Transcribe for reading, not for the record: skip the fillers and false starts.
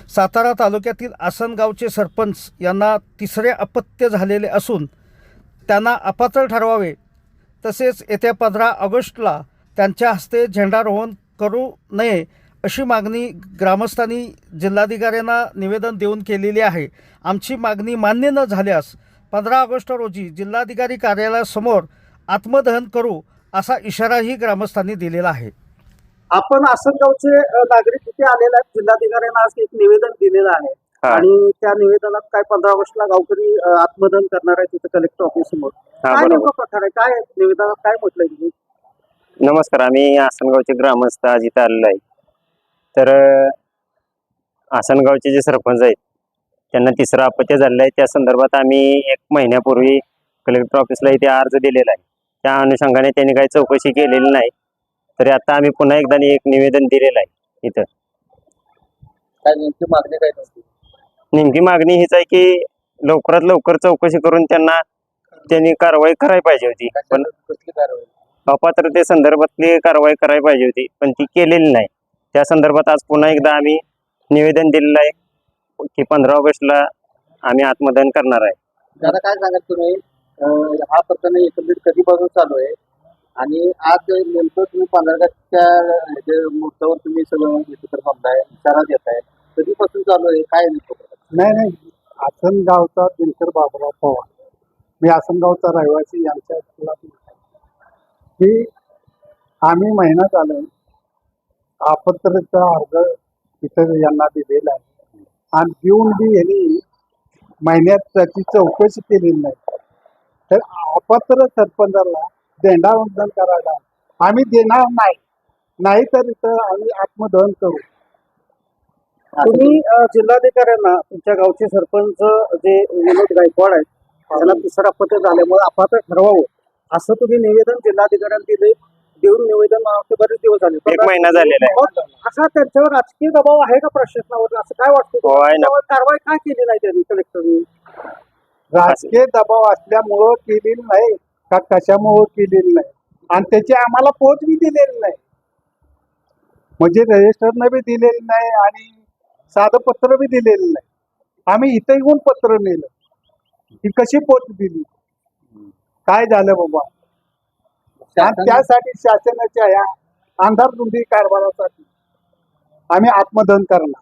सातारा तालुक्यातील आसनगावचे सरपंच यांना तिसरे अपत्य झालेले असून त्यांना अपात्र ठरवावे, तसेच येत्या 15 ऑगस्टला त्यांच्या हस्ते झेंडारोहण करू नये अशी मागणी ग्रामस्थांनी जिल्हाधिकाऱ्यांना निवेदन देऊन केलेली आहे. आमची मागणी मान्य न झाल्यास 15 ऑगस्ट रोजी जिल्हाधिकारी कार्यालयासमोर आत्मदहन करू असा इशाराही ग्रामस्थांनी दिलेला आहे. आपण आसनगावचे नागरिक इथे आलेले आहेत. जिल्हाधिकाऱ्यांना आज एक निवेदन दिलेलं आहे आणि त्या निवेदनात काय 15 ऑगस्टला गावकरी आत्मदहन करणार आहे तिथे कलेक्टर ऑफिस समोर. काय नेमका प्रकार आहे, काय निवेदनात काय म्हटलंय तुम्ही? नमस्कार, आम्ही आसनगावचे ग्रामस्थ आज इथं आलेलो आहे. तर आसनगावचे जे सरपंच आहेत त्यांना तिसरं अपत्य झालेलं आहे. त्या संदर्भात आम्ही 1 महिन्यापूर्वी कलेक्टर ऑफिसला इथे अर्ज दिलेला आहे. त्या अनुषंगाने त्यांनी काही चौकशी केलेली नाही. तरी आता आम्ही पुन्हा एकदा एक निवेदन दिलेलं आहे. इथं काय नेमकी मागणी काय नसते? नेमकी मागणी हीच आहे की लवकरात लवकर चौकशी करून त्यांनी कारवाई करायला पाहिजे होती. पण कसली कारवाई? अपात्रते संदर्भातली कारवाई करायला पाहिजे होती, पण ती केलेली नाही. त्या संदर्भात आज पुन्हा एकदा आम्ही निवेदन दिलेलं आहे की 15 ऑगस्टला आम्ही आत्मदहन करणार आहे. दादा काय सांगाल तुम्ही, हा प्रकरण एकंदरीत कधीपासून चालू आहे आणि आज नेमकं तुम्ही 15 ऑगस्टच्या मुहूर्तावर तुम्ही सगळं एकत्र थांबताय, इशारा देताय, कधीपासून चालू आहे, काय नेमकं? नाही, आसनगावचा दिनकर बाबुराव पवार, मी आसनगावचा रहिवासी यांच्या की आम्ही महिना झाला अपात्रतेचा अर्ज इतर यांना दिलेला आहे आणि देऊन बी यांनी महिन्यात त्याची चौकशी केलेली नाही. तर अपात्र सरपंचाला झेंडावंदन करायला आम्ही देणार नाही तर इथं आम्ही आत्मदहन करू. तुम्ही जिल्हाधिकाऱ्यांना तुमच्या गावचे सरपंच जे विनोद गायकवाड आहेत त्यांना तिसरं अपत्य झाल्यामुळे अपात्र ठरवावं असं तुम्ही निवेदन जिल्हाधिकाऱ्यांना दिले, देऊन निवेदन बरेच दिवस झाले, 1 महिना झालेला आहे. असा त्यांच्यावर राजकीय दबाव आहे का प्रशासनावर, असं काय वाटतं? हो, आहे ना. कारवाई का केली नाही त्यांनी कलेक्टरनी? राजकीय दबाव असल्यामुळं केलेली नाही का कशामुळं केलेली नाही आणि त्याची आम्हाला पोच बी दिलेली नाही, म्हणजे रजिस्टरनं बी दिलेली नाही आणि साधं पत्र बी दिलेलं नाही. आम्ही इथं येऊन पत्र नेलं, ही कशी पोच दिली, काय झालं बाबा? आणि त्यासाठी शासनाच्या या अंधारधुंदी कारभारासाठी आम्ही आत्मदहन करणार.